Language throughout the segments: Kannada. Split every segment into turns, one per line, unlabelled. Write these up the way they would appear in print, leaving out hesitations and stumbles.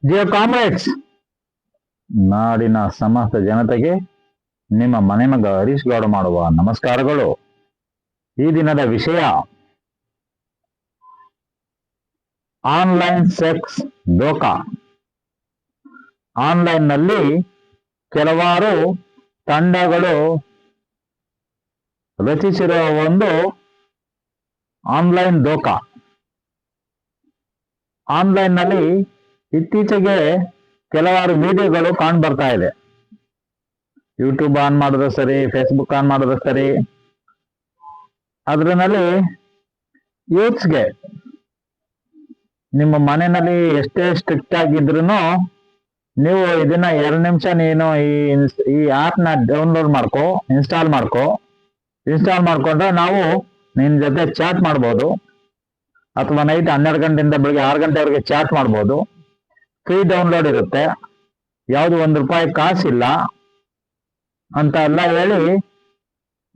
ಡಿಯರ್ ಕಾಮ್ರೇಡ್ಸ್, ನಾಡಿನ ಸಮಸ್ತ ಜನತೆಗೆ ನಿಮ್ಮ ಮನೆ ಮಗ ಹರೀಶ್ ಗೌಡ ಮಾಡುವ ನಮಸ್ಕಾರಗಳು. ಈ ದಿನದ ವಿಷಯ ಆನ್ಲೈನ್ ಸೆಕ್ಸ್ ದೋಖಾ. ಆನ್ಲೈನ್ ನಲ್ಲಿ ಕೆಲವಾರು ತಂಡಗಳು ರಚಿಸಿರುವ ಒಂದು ಆನ್ಲೈನ್ ದೋಖಾ. ಆನ್ಲೈನ್ ನಲ್ಲಿ ಇತ್ತೀಚೆಗೆ ಕೆಲವಾರು ವಿಡಿಯೋಗಳು ಕಾಣ್ ಬರ್ತಾ ಇದೆ. ಯೂಟ್ಯೂಬ್ ಆನ್ ಮಾಡೋದು ಸರಿ, ಫೇಸ್ಬುಕ್ ಆನ್ ಮಾಡೋದು ಸರಿ, ಅದರಲ್ಲಿ ಯೂತ್ಸ್ಗೆ ನಿಮ್ಮ ಮನೆಯಲ್ಲಿ ಎಷ್ಟೇ ಸ್ಟ್ರಿಕ್ಟ್ ಆಗಿದ್ರು ನೀವು ಇದನ್ನ 2 ನಿಮಿಷ ನೀನು ಈ ಆಪ್ ನ ಡೌನ್ಲೋಡ್ ಮಾಡ್ಕೊ, ಇನ್ಸ್ಟಾಲ್ ಮಾಡ್ಕೊಂಡ್ರೆ ನಾವು ನಿನ್ ಜೊತೆ ಚಾಟ್ ಮಾಡ್ಬೋದು, ಅಥವಾ ನೈಟ್ 12 ಗಂಟೆಯಿಂದ ಬೆಳಿಗ್ಗೆ 6 ಗಂಟೆವರೆಗೆ ಚಾಟ್ ಮಾಡ್ಬೋದು. ಫ್ರೀ ಡೌನ್ಲೋಡ್ ಇರುತ್ತೆ, ಯಾವುದು ₹1 ಕಾಸಿಲ್ಲ ಅಂತ ಎಲ್ಲ ಹೇಳಿ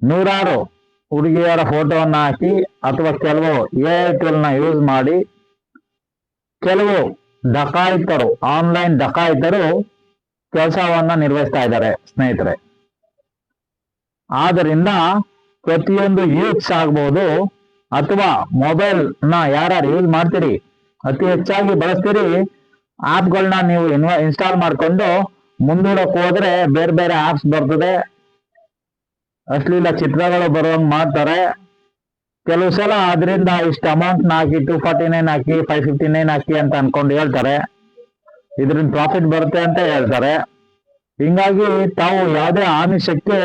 ನೂರಾರು ಹುಡುಗಿಯರ ಫೋಟೋವನ್ನ ಹಾಕಿ ಅಥವಾ ಕೆಲವು AI ನ ಯೂಸ್ ಮಾಡಿ ಕೆಲವು ಡಕಾಯಿತರು, ಆನ್ಲೈನ್ ಡಕಾಯಿತರು ಕೆಲಸವನ್ನ ನಿರ್ವಹಿಸ್ತಾ ಇದ್ದಾರೆ ಸ್ನೇಹಿತರೆ. ಆದ್ದರಿಂದ ಪ್ರತಿಯೊಂದು ಯೂತ್ಸ್ ಆಗ್ಬೋದು ಅಥವಾ ಮೊಬೈಲ್ ನ ಯಾರು ಯೂಸ್ ಮಾಡ್ತೀರಿ, ಅತಿ ಹೆಚ್ಚಾಗಿ ಬಳಸ್ತೀರಿ, ಆಪ್ಗಳನ್ನ ನೀವು ಇನ್ಸ್ಟಾಲ್ ಮಾಡ್ಕೊಂಡು ಮುಂದೂಡಕ್ ಹೋದ್ರೆ ಬೇರೆ ಬೇರೆ ಆಪ್ಸ್ ಬರ್ತದೆ, ಅಶ್ಲೀಲ ಚಿತ್ರಗಳು ಬರುವಂಗ್ ಮಾಡ್ತಾರೆ. ಕೆಲವು ಸಲ ಅದರಿಂದ ಇಷ್ಟು ಅಮೌಂಟ್ ಹಾಕಿ 249 ಹಾಕಿ 559 ಹಾಕಿ ಅಂತ ಅನ್ಕೊಂಡು ಹೇಳ್ತಾರೆ, ಇದರಿಂದ ಪ್ರಾಫಿಟ್ ಬರುತ್ತೆ ಅಂತ ಹೇಳ್ತಾರೆ. ಹಿಂಗಾಗಿ ತಾವು ಯಾವುದೇ ಆಮಿಷಕ್ಕೆ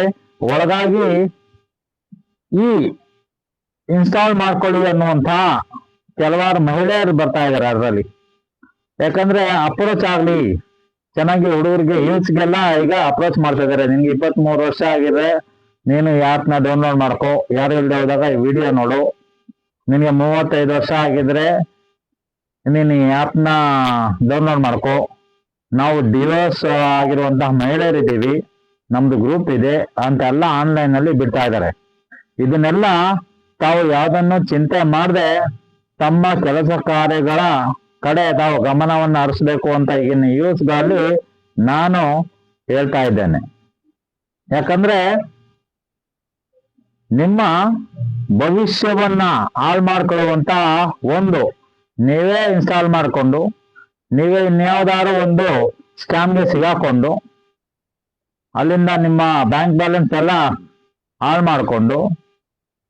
ಒಳಗಾಗಿ ಈ ಇನ್ಸ್ಟಾಲ್ ಮಾಡ್ಕೊಳ್ಳಿ ಅನ್ನುವಂತ ಕೆಲವಾರು ಮಹಿಳೆಯರು ಬರ್ತಾ ಇದಾರೆ ಅದರಲ್ಲಿ. ಯಾಕಂದ್ರೆ ಅಪ್ರೋಚ್ ಆಗ್ಲಿ ಚೆನ್ನಾಗಿ ಹುಡುಗರಿಗೆ, ಯೂತ್ಸ್ಗೆಲ್ಲ ಈಗ ಅಪ್ರೋಚ್ ಮಾಡ್ತಾ ಇದಾರೆ. ನಿನ್ಗೆ 23 ವರ್ಷ ಆಗಿದೆ, ನೀನು ಈ ಆಪ್ ನ ಡೌನ್ಲೋಡ್ ಮಾಡ್ಕೋ, ಯಾರು ಇಲ್ಲದೆ ಹೋದಾಗ ಈ ವಿಡಿಯೋ ನೋಡು. ನಿನ್ಗೆ 35 ವರ್ಷ ಆಗಿದ್ರೆ ನೀನು ಈ ಆಪ್ ನ ಡೌನ್ಲೋಡ್ ಮಾಡ್ಕೋ. ನಾವು ಡಿವೋರ್ಸ್ ಆಗಿರುವಂತಹ ಮಹಿಳೆಯರಿದ್ದೀವಿ, ನಮ್ದು ಗ್ರೂಪ್ ಇದೆ ಅಂತೆಲ್ಲ ಆನ್ಲೈನ್ ನಲ್ಲಿ ಬಿಡ್ತಾ ಇದ್ದಾರೆ. ಇದನ್ನೆಲ್ಲ ತಾವು ಯಾವುದನ್ನು ಚಿಂತೆ ಮಾಡದೆ ತಮ್ಮ ಕೆಲಸ ಕಾರ್ಯಗಳ ಕಡೆ ತಾವು ಗಮನವನ್ನು ಹರಿಸಬೇಕು ಅಂತ ಈಗಿನ ಯೂತ್ಗಳಲ್ಲಿ ನಾನು ಹೇಳ್ತಾ ಇದ್ದೇನೆ. ಯಾಕಂದ್ರೆ ನಿಮ್ಮ ಭವಿಷ್ಯವನ್ನ ಹಾಳು ಮಾಡ್ಕೊಳ್ಳುವಂತ ಒಂದು ನೀವೇ ಇನ್ಸ್ಟಾಲ್ ಮಾಡಿಕೊಂಡು ನೀವೇ ಇನ್ಯಾವುದಾದ್ರು ಒಂದು ಸ್ಕ್ಯಾಮ್ಗೆ ಸಿಗಾಕೊಂಡು ಅಲ್ಲಿಂದ ನಿಮ್ಮ ಬ್ಯಾಂಕ್ ಬ್ಯಾಲೆನ್ಸ್ ಎಲ್ಲ ಹಾಳು ಮಾಡಿಕೊಂಡು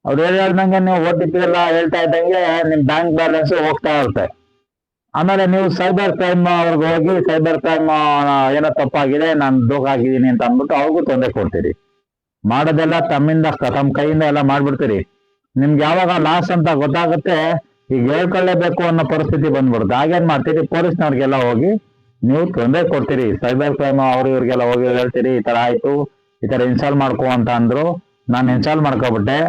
ಅವ್ರು ಹೇಳ್ದಂಗೆ ನೀವು OTP ಎಲ್ಲ ಹೇಳ್ತಾ ಇದ್ದಂಗೆ ನಿಮ್ ಬ್ಯಾಂಕ್ ಬ್ಯಾಲೆನ್ಸ್ ಹೋಗ್ತಾ ಇರುತ್ತೆ. ಆಮೇಲೆ ನೀವು ಸೈಬರ್ ಕ್ರೈಮ್ ಅವ್ರಿಗೆ ಹೋಗಿ ಸೈಬರ್ ಕ್ರೈಮ್ ಏನೋ ತಪ್ಪಾಗಿದೆ, ನಾನು ದೋಖ ಆಗಿದ್ದೀನಿ ಅಂತ ಅಂದ್ಬಿಟ್ಟು ಅವ್ರಿಗೂ ತೊಂದರೆ ಕೊಡ್ತೀರಿ. ಮಾಡೋದೆಲ್ಲ ತಮ್ಮ ಕೈಯಿಂದ ಎಲ್ಲ ಮಾಡ್ಬಿಡ್ತೀರಿ. ನಿಮ್ಗೆ ಯಾವಾಗ ಲಾಸ್ ಅಂತ ಗೊತ್ತಾಗುತ್ತೆ, ಈಗ ಹೇಳ್ಕೊಳ್ಳೇಬೇಕು ಅನ್ನೋ ಪರಿಸ್ಥಿತಿ ಬಂದ್ಬಿಡುತ್ತೆ. ಆಗೇನ್ ಮಾಡ್ತೀರಿ, ಪೊಲೀಸ್ನವ್ರಿಗೆಲ್ಲ ಹೋಗಿ ನೀವು ತೊಂದರೆ ಕೊಡ್ತೀರಿ. ಸೈಬರ್ ಕ್ರೈಮ್ ಅವ್ರು ಇವ್ರಿಗೆಲ್ಲ ಹೋಗಿ ಹೇಳ್ತೀರಿ, ಈ ತರ ಆಯ್ತು, ಈ ತರ ಇನ್ಸ್ಟಾಲ್ ಮಾಡ್ಕೊ ಅಂತ ಅಂದ್ರು, ನಾನು ಇನ್ಸ್ಟಾಲ್ ಮಾಡ್ಕೊಬಿಟ್ಟೆ,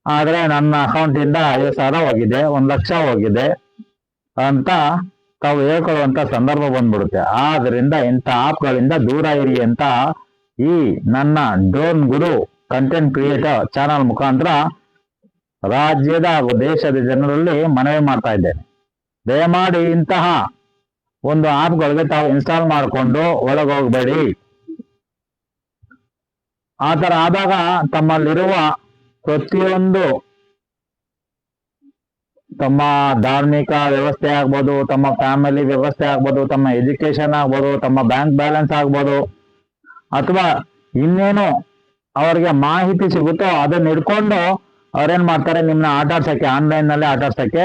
ಆದ್ರೆ ನನ್ನ ಅಕೌಂಟ್ ಇಂದ 50,000 ಹೋಗಿದೆ, 1,00,000 ಹೋಗಿದೆ ಅಂತ ತಾವು ಹೇಳ್ಕೊಳ್ಳುವಂತ ಸಂದರ್ಭ ಬಂದ್ಬಿಡುತ್ತೆ. ಆದ್ರಿಂದ ಇಂಥ ಆಪ್ಗಳಿಂದ ದೂರ ಇರಿ ಅಂತ ಈ ನನ್ನ ಡ್ರೋನ್ ಗುರು ಕಂಟೆಂಟ್ ಕ್ರಿಯೇಟರ್ ಚಾನಲ್ ಮುಖಾಂತರ ರಾಜ್ಯದ ಹಾಗೂ ದೇಶದ ಜನರಲ್ಲಿ ಮನವಿ ಮಾಡ್ತಾ ಇದ್ದೇನೆ. ದಯಮಾಡಿ ಇಂತಹ ಒಂದು ಆಪ್ಗಳಿಗೆ ತಾವು ಇನ್ಸ್ಟಾಲ್ ಮಾಡಿಕೊಂಡು ಒಳಗೋಗ್ಬೇಡಿ. ಆ ತರ ಆದಾಗ ತಮ್ಮಲ್ಲಿರುವ ಪ್ರತಿಯೊಂದು ತಮ್ಮ ಧಾರ್ಮಿಕ ವ್ಯವಸ್ಥೆ ಆಗ್ಬೋದು, ತಮ್ಮ ಫ್ಯಾಮಿಲಿ ವ್ಯವಸ್ಥೆ ಆಗ್ಬೋದು, ತಮ್ಮ ಎಜುಕೇಶನ್ ಆಗ್ಬೋದು, ತಮ್ಮ ಬ್ಯಾಂಕ್ ಬ್ಯಾಲೆನ್ಸ್ ಆಗ್ಬೋದು, ಅಥವಾ ಇನ್ನೇನು ಅವ್ರಿಗೆ ಮಾಹಿತಿ ಸಿಗುತ್ತೋ ಅದನ್ನ ಹಿಡ್ಕೊಂಡು ಅವ್ರೇನ್ ಮಾಡ್ತಾರೆ, ನಿಮ್ನ ಆನ್ಲೈನ್ ನಲ್ಲಿ ಆಟ ಆಡ್ಸಕ್ಕೆ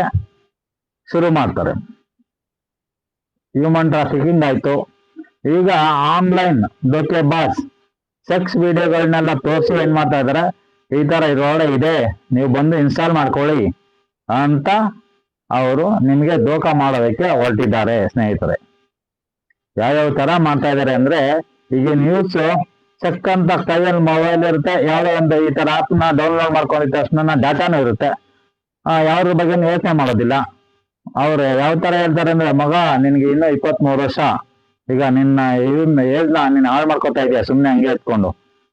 ಶುರು ಮಾಡ್ತಾರೆ. ಹ್ಯೂಮನ್ ಟ್ರಾಫಿಕಿಂಗ್ ಆಯ್ತು. ಈಗ ಆನ್ಲೈನ್ ದೋಖೆ ಬಾಸ್ ಸೆಕ್ಸ್ ವಿಡಿಯೋಗಳನ್ನೆಲ್ಲ ತೋರಿಸಿ ಏನ್ ಮಾಡ್ತಾ ಇದಾರೆ, ಈ ತರ ಇದ್ರೊಳಗೆ ಇದೆ, ನೀವು ಬಂದು ಇನ್ಸ್ಟಾಲ್ ಮಾಡ್ಕೊಳ್ಳಿ ಅಂತ ಅವರು ನಿಮ್ಗೆ ದೋಖಾ ಮಾಡೋದಕ್ಕೆ ಹೊರಟಿದ್ದಾರೆ ಸ್ನೇಹಿತರೆ. ಯಾವ್ಯಾವ ತರ ಮಾಡ್ತಾ ಇದಾರೆ ಅಂದ್ರೆ, ಈಗ ನ್ಯೂಸ್ ಚೆಕ್ ಅಂತ ಕೈಯಲ್ಲಿ ಮೊಬೈಲ್ ಇರುತ್ತೆ, ಯಾವ್ದೋ ಒಂದು ಈ ತರ ಆಪ್ ನ ಡೌನ್ಲೋಡ್ ಮಾಡ್ಕೊಂಡಿದ್ದ ತಕ್ಷಣ ಡಾಟಾನು ಇರುತ್ತೆ, ಯಾವ್ದ್ರ ಬಗ್ಗೆ ಯೋಚನೆ ಮಾಡೋದಿಲ್ಲ. ಅವ್ರು ಯಾವ ತರ ಹೇಳ್ತಾರೆ ಅಂದ್ರೆ, ಮಗ ನಿನ್ಗೆ ಇನ್ನೂ 23 ವರ್ಷ, ಈಗ ನಿನ್ನ ಏಜ್ನ ನೀನು ಹಾಳು ಮಾಡ್ಕೊತಾ ಇದೀಯ ಸುಮ್ನೆ ಹಂಗೆ ಎತ್ಕೊಂಡು.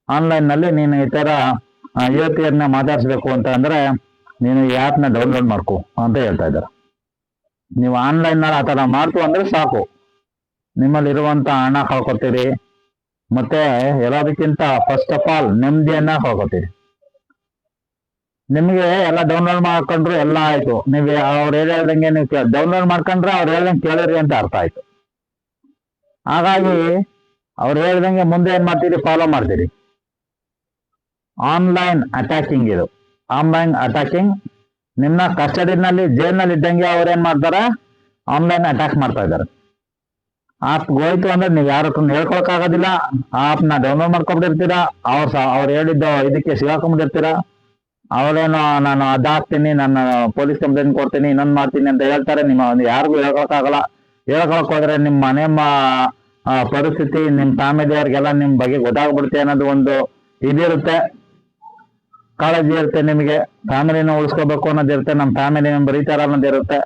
ಆನ್ಲೈನ್ ನಲ್ಲಿ ನೀನು ಈ ತರ ಯುವತಿಯರನ್ನ ಮಾತಾಡ್ಸ್ಬೇಕು ಅಂತ ಅಂದ್ರೆ ನೀನು ಈ ಆಪ್ ನ ಡೌನ್ಲೋಡ್ ಮಾಡ್ಕೊ ಅಂತ ಹೇಳ್ತಾ ಇದ್ದಾರೆ. ನೀವು ಆನ್ಲೈನ್ ನಲ್ಲಿ ಆ ತರ ಮಾಡ್ತು ಅಂದ್ರೆ ಸಾಕು, ನಿಮ್ಮಲ್ಲಿರುವಂತ ಹಣ ಕಳ್ಕೊತೀರಿ. ಮತ್ತೆ ಎಲ್ಲದಕ್ಕಿಂತ ಫಸ್ಟ್ ಆಫ್ ಆಲ್ ನೆಮ್ಮದಿಯನ್ನ ಕಳ್ಕೊತೀರಿ. ನಿಮ್ಗೆ ಎಲ್ಲ ಡೌನ್ಲೋಡ್ ಮಾಡ್ಕೊಂಡ್ರು ಎಲ್ಲ ಆಯ್ತು. ನೀವು ಅವ್ರು ಹೇಳ್ದಂಗೆ ನೀವು ಡೌನ್ಲೋಡ್ ಮಾಡ್ಕೊಂಡ್ರೆ ಅವ್ರು ಹೇಳ್ದಂಗೆ ಕೇಳಿರಿ ಅಂತ ಅರ್ಥ ಆಯ್ತು. ಹಾಗಾಗಿ ಅವ್ರು ಹೇಳ್ದಂಗೆ ಮುಂದೆ ಏನ್ ಮಾಡ್ತೀರಿ, ಫಾಲೋ ಮಾಡ್ತೀರಿ. ಆನ್ಲೈನ್ ಅಟ್ಯಾಕಿಂಗ್ ಇದು. ಆನ್ಲೈನ್ ಅಟ್ಯಾಕಿಂಗ್ ನಿಮ್ನ ಕಸ್ಟಡಿನಲ್ಲಿ ಜೈಲ್ನಲ್ಲಿ ಇದ್ದಂಗೆ ಅವ್ರೇನ್ ಮಾಡ್ತಾರ, ಆನ್ಲೈನ್ ಅಟ್ಯಾಕ್ ಮಾಡ್ತಾ ಇದ್ದಾರೆ. ಆಪ್ ಹೋಯ್ತು ಅಂದ್ರೆ ನೀವು ಯಾರ ಹತ್ರ ಹೇಳ್ಕೊಳಕ್ ಆಗೋದಿಲ್ಲ. ಆಪ್ ನ ಡೌನ್ಲೋಡ್ ಮಾಡ್ಕೊಂಡ್ಬಿಟ್ಟಿರ್ತೀರಾ. ಅವ್ರು ಹೇಳಿದ್ದ ಇದಕ್ಕೆ ಸಿಗಾಕೊಂಡ್ಬಿಟ್ಟಿರ್ತೀರಾ. ಅವರೇನೋ ನಾನು ಅದಾಕ್ತೀನಿ, ನಾನು ಪೊಲೀಸ್ ಕಂಪ್ಲೇಂಟ್ ಕೊಡ್ತೀನಿ, ಇನ್ನೊಂದು ಮಾಡ್ತೀನಿ ಅಂತ ಹೇಳ್ತಾರೆ. ನಿಮ್ಮ ಯಾರಿಗೂ ಹೇಳ್ಕೊಳಕ್ಕಾಗಲ್ಲ. ಹೇಳ್ಕೊಳಕ್ ಹೋದ್ರೆ ನಿಮ್ಮ ಮನೆ ಪರಿಸ್ಥಿತಿ, ನಿಮ್ಮ ಫ್ಯಾಮಿಲಿಯವ್ರಿಗೆಲ್ಲ ನಿಮ್ ಬಗ್ಗೆ ಗೊತ್ತಾಗ್ಬಿಡುತ್ತೆ ಅನ್ನೋದು ಒಂದು ಇದಿರುತ್ತೆ, ಕಾಳಜಿ ಇರುತ್ತೆ. ನಿಮಗೆ ಫ್ಯಾಮಿಲಿನ ಉಳಿಸ್ಕೋಬೇಕು ಅನ್ನೋದಿರುತ್ತೆ, ನಮ್ಮ ಫ್ಯಾಮಿಲಿ ಮೆಂಬರ್ ಈ ತರ ಅನ್ನೋದಿರುತ್ತೆ.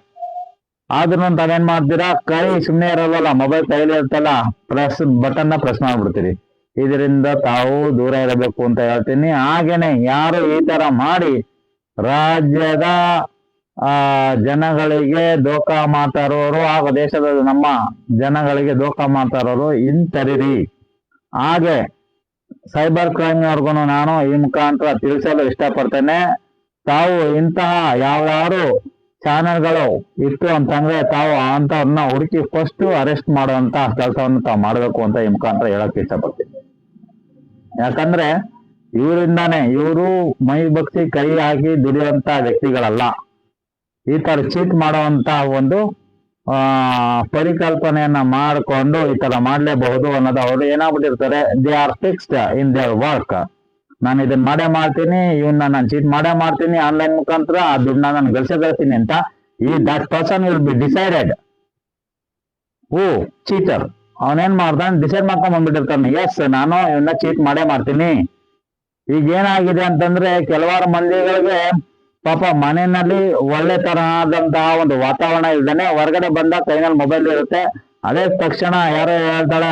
ಆದ್ರೂ ತಾವೇನ್ ಮಾಡ್ತೀರಾ, ಕೈ ಸುಮ್ಮನೆ ಇರಲ್ವಲ್ಲ, ಮೊಬೈಲ್ ಕೈಲಿ ಇರ್ತಲ್ಲ, ಬಟನ್ ಪ್ರೆಸ್ ಮಾಡ್ಬಿಡ್ತೀರಿ. ಇದರಿಂದ ತಾವು ದೂರ ಇರಬೇಕು ಅಂತ ಹೇಳ್ತೀನಿ. ಹಾಗೇನೆ ಯಾರು ಈ ತರ ಮಾಡಿ ರಾಜ್ಯದ ಜನಗಳಿಗೆ ದೋಖ ಮಾಡ್ತಾರೋರು ಹಾಗೂ ದೇಶದ ನಮ್ಮ ಜನಗಳಿಗೆ ದೋಖ ಮಾಡ್ತಾರೋರು ಹಿಂತರಿರಿ. ಹಾಗೆ ಸೈಬರ್ ಕ್ರೈಮ್ ಅವ್ರಿಗೂ ನಾನು ಈ ಮುಖಾಂತರ ತಿಳಿಸಲು ಇಷ್ಟಪಡ್ತೇನೆ. ತಾವು ಇಂತಹ ಯಾವ್ಯಾರು ಚಾನೆಲ್ಗಳು ಇತ್ತು ಅಂತಂದ್ರೆ ತಾವು ಅಂತವ್ರನ್ನ ಹುಡುಕಿ ಫಸ್ಟ್ ಅರೆಸ್ಟ್ ಮಾಡುವಂತ ಕೆಲಸವನ್ನು ತಾವು ಮಾಡಬೇಕು ಅಂತ ಈ ಮುಖಾಂತರ ಹೇಳಕ್ ಇಷ್ಟಪಡ್ತೀನಿ. ಯಾಕಂದ್ರೆ ಇವರು ಮೈ ಬಗ್ಸಿ ಕೈ ಹಾಕಿ ದುಡಿಯುವಂತ ವ್ಯಕ್ತಿಗಳಲ್ಲ. ಈ ತರ ಚೀಟ್ ಮಾಡುವಂತ ಒಂದು ಪರಿಕಲ್ಪನೆಯನ್ನ ಮಾಡಿಕೊಂಡು ಈ ತರ ಮಾಡ್ಲೇಬಹುದು ಅನ್ನೋದು ಅವರು ಏನಾಗ್ಬಿಟ್ಟಿರ್ತಾರೆ, they are fixed in their work. ನಾನು ಇದನ್ನ ಮಾಡೇ ಮಾಡ್ತೀನಿ, ನಾನು ಚೀಟ್ ಮಾಡೇ ಮಾಡ್ತೀನಿ, ಆನ್ಲೈನ್ ಮುಖಾಂತರ ಆ ದುಡ್ಡನ್ನ ನಾನು ಗಳಿಸ್ತೀನಿ ಅಂತ that person will be decided. Cheater ಅವನೇನ್ ಮಾಡ್ತಾನೆ, ಡಿಸೈಡ್ ಮಾಡ್ಕೊಂಡ್ ಬಂದ್ಬಿಟ್ಟಿರ್ತಾನೆ, ಎಸ್ ನಾನು ಇವನ್ನ ಚೀಟ್ ಮಾಡೇ ಮಾಡ್ತೀನಿ. ಈಗ ಏನಾಗಿದೆ ಅಂತಂದ್ರೆ ಕೆಲವಾರು ಮಂದಿಗಳಿಗೆ ಪಾಪ ಮನೆಯಲ್ಲಿ ಒಳ್ಳೆ ತರಹದಂತಹ ಒಂದು ವಾತಾವರಣ ಇಲ್ದೇನೆ ಹೊರಗಡೆ ಬಂದ ಕೈನಲ್ಲಿ ಮೊಬೈಲ್ ಇರುತ್ತೆ. ಅದೇ ತಕ್ಷಣ ಯಾರೋ ಹೇಳ್ತಾಳೆ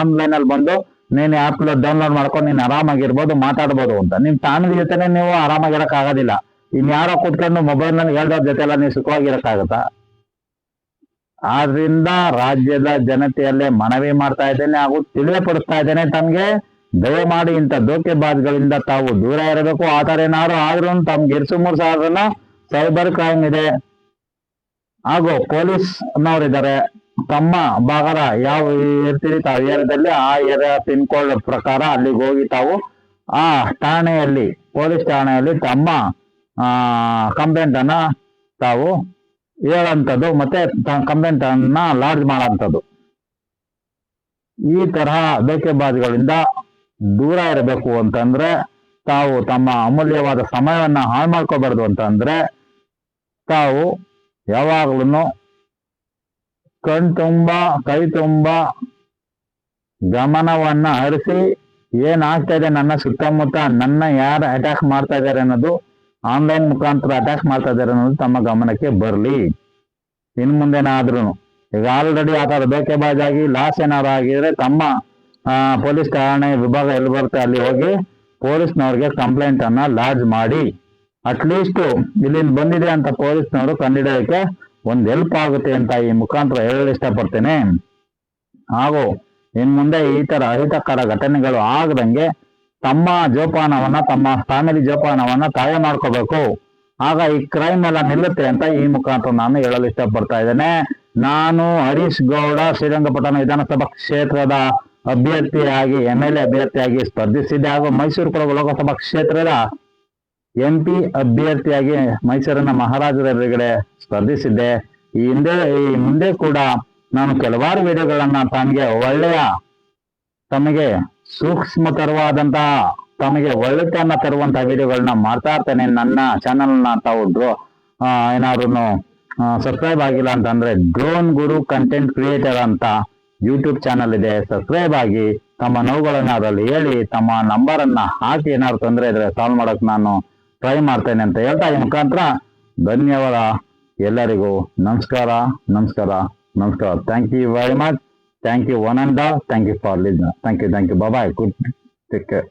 ಆನ್ಲೈನ್ ಅಲ್ಲಿ ಬಂದು ನೀನ್ ಆಪ್ ಡೌನ್ಲೋಡ್ ಮಾಡ್ಕೊಂಡು ನೀನ್ ಆರಾಮಾಗಿರ್ಬೋದು, ಮಾತಾಡ್ಬೋದು ಅಂತ. ನಿಮ್ ಫ್ಯಾಮಿಲಿ ಜೊತೆನೆ ನೀವು ಆರಾಮಾಗಿರಕ್ ಆಗೋದಿಲ್ಲ. ಇನ್ ಯಾರೋ ಕೂತ್ಕೊಂಡು ಮೊಬೈಲ್ ನಲ್ಲಿ ಹೇಳ್ದವ್ರ ಜೊತೆ ಎಲ್ಲ ನೀವು ಸುಖವಾಗಿರಕ್ಕಾಗತ್ತಾ? ಆದ್ರಿಂದ ರಾಜ್ಯದ ಜನತೆಯಲ್ಲೇ ಮನವಿ ಮಾಡ್ತಾ ಇದ್ದೇನೆ ಹಾಗೂ ತಿಳಿಯಪಡಿಸ್ತಾ ಇದ್ದೇನೆ, ತಮ್ಗೆ ದಯಮಾಡಿ ಇಂಥ ದೋಖೆಬಾಜ್ಗಳಿಂದ ತಾವು ದೂರ ಇರಬೇಕು. ಆ ತರ ಏನಾದ್ರು ಆದ್ರೂ ತಮ್ಗೆ ಇರ್ಸು ಮೂರು ಸಾವಿರ ಸೈಬರ್ ಕ್ರೈಮ್ ಇದೆ ಹಾಗೂ ಪೊಲೀಸ್ ಅನ್ನೋರಿದ್ದಾರೆ. ತಮ್ಮ ಭಾಗದ ಯಾವ ಇರ್ತೀರಿ ತಾವು ಏರಿಯಾದಲ್ಲಿ ಆ ಏರಿಯಾ ಪಿನ್ ಕೋಡ್ ಪ್ರಕಾರ ಅಲ್ಲಿಗೆ ಹೋಗಿ ತಾವು ಆ ಠಾಣೆಯಲ್ಲಿ, ಪೊಲೀಸ್ ಠಾಣೆಯಲ್ಲಿ ತಮ್ಮ ಕಂಪ್ಲೇಂಟ್ ಅನ್ನ ತಾವು ಹೇಳಂಥದ್ದು ಮತ್ತೆ ಕಂಪ್ಲೇಂಟ್ ಅನ್ನ ಲಾಡ್ಜ್ ಮಾಡೋಂಥದ್ದು. ಈ ತರಹ ದೋಖೆಬಾಜ್ಗಳಿಂದ ದೂರ ಇರಬೇಕು ಅಂತಂದ್ರೆ ತಾವು ತಮ್ಮ ಅಮೂಲ್ಯವಾದ ಸಮಯವನ್ನ ಹಾಳು ಮಾಡ್ಕೋಬಾರ್ದು ಅಂತಂದ್ರೆ ತಾವು ಯಾವಾಗ್ಲೂ ಕಣ್ ತುಂಬಾ ಕೈ ತುಂಬಾ ಗಮನವನ್ನ ಹರಿಸಿ ಏನಾಗ್ತಾ ಇದೆ ನನ್ನ ಸುತ್ತಮುತ್ತ, ನನ್ನ ಯಾರು ಅಟ್ಯಾಕ್ ಮಾಡ್ತಾ ಇದ್ದಾರೆ ಅನ್ನೋದು, ಆನ್ಲೈನ್ ಮುಖಾಂತರ ಅಟ್ಯಾಕ್ ಮಾಡ್ತಾ ಇದ್ದಾರೆ ಅನ್ನೋದು ತಮ್ಮ ಗಮನಕ್ಕೆ ಬರ್ಲಿ. ಇನ್ ಮುಂದೆನಾದ್ರೂ ಈಗ ಆಲ್ರೆಡಿ ಆ ತರ ದೋಖೆಬಾಜಾಗಿ ಲಾಸ್ ಏನಾದ್ರು ಆಗಿದ್ರೆ ತಮ್ಮ ಪೊಲೀಸ್ ಠಾಣೆ ವಿಭಾಗ ಎಲ್ಲಿ ಬರುತ್ತೆ ಅಲ್ಲಿ ಹೋಗಿ ಪೊಲೀಸ್ನವ್ರಿಗೆ ಕಂಪ್ಲೇಂಟ್ ಅನ್ನ ಲಾಡ್ಜ್ ಮಾಡಿ. ಅಟ್ಲೀಸ್ಟ್ ಇಲ್ಲಿ ಬಂದಿದೆ ಅಂತ ಪೊಲೀಸ್ನವರು ಕಂಡಿಡಿಯೋಕೆ ಒಂದ್ ಹೆಲ್ಪ್ ಆಗುತ್ತೆ ಅಂತ ಈ ಮುಖಾಂತರ ಹೇಳಲು ಇಷ್ಟಪಡ್ತೇನೆ. ಹಾಗೂ ಇನ್ ಮುಂದೆ ಈ ತರ ಅಹಿತಕರ ಘಟನೆಗಳು ಆಗದಂಗೆ ತಮ್ಮ ಜೋಪಾನವನ್ನ, ತಮ್ಮ ಫ್ಯಾಮಿಲಿ ಜೋಪಾನವನ್ನ ತಾವೇ ಮಾಡ್ಕೋಬೇಕು. ಆಗ ಈ ಕ್ರೈಮ್ ಎಲ್ಲ ನಿಲ್ಲುತ್ತೆ ಅಂತ ಈ ಮುಖಾಂತರ ನಾನು ಹೇಳಲು ಇಷ್ಟಪಡ್ತಾ ಇದ್ದೇನೆ. ನಾನು ಹರೀಶ್ ಗೌಡ ಶ್ರೀರಂಗಪಟ್ಟಣ ವಿಧಾನಸಭಾ ಕ್ಷೇತ್ರದ ಅಭ್ಯರ್ಥಿಯಾಗಿ MLA ಅಭ್ಯರ್ಥಿಯಾಗಿ ಸ್ಪರ್ಧಿಸಿದ್ದೆ ಹಾಗೂ ಮೈಸೂರು ಕೊಡಗು ಲೋಕಸಭಾ ಕ್ಷೇತ್ರದ MP ಅಭ್ಯರ್ಥಿಯಾಗಿ ಮೈಸೂರಿನ ಮಹಾರಾಜರ ಎದುರುಗಡೆ ಸ್ಪರ್ಧಿಸಿದ್ದೆ. ಈ ಮುಂದೆ ಕೂಡ ನಾನು ಕೆಲವಾರು ವಿಡಿಯೋಗಳನ್ನ ತಮಗೆ ಸೂಕ್ಷ್ಮತರವಾದಂತಹ, ತಮಗೆ ಒಳ್ಳೆತನ ತರುವಂತಹ ವಿಡಿಯೋಗಳನ್ನ ಮಾಡ್ತಾ ಇರ್ತೇನೆ. ನನ್ನ ಚಾನಲ್ನ ತಾವು ಏನಾದ್ರು ಸಬ್ಸ್ಕ್ರೈಬ್ ಆಗಿಲ್ಲ ಅಂತಂದ್ರೆ ಡ್ರೋನ್ ಗುರು ಕಂಟೆಂಟ್ ಕ್ರಿಯೇಟರ್ ಅಂತ ಯೂಟ್ಯೂಬ್ ಚಾನಲ್ ಇದೆ, ಸಬ್ಸ್ಕ್ರೈಬ್ ಆಗಿ ತಮ್ಮ ನೋವುಗಳನ್ನ ಅದರಲ್ಲಿ ಹೇಳಿ ತಮ್ಮ ನಂಬರ್ ಅನ್ನ ಹಾಕಿ ಏನಾದ್ರು ತೊಂದರೆ ಇದ್ರೆ ಸಾಲ್ವ್ ಮಾಡಕ್ ನಾನು ಟ್ರೈ ಮಾಡ್ತೇನೆ ಅಂತ ಹೇಳ್ತಾ ಈ ಮುಖಾಂತರ ಧನ್ಯವಾದ ಎಲ್ಲರಿಗೂ. ನಮಸ್ಕಾರ. Thank you very much. Thank you one and all. Thank you for listening. Thank you. Bye. Good take care.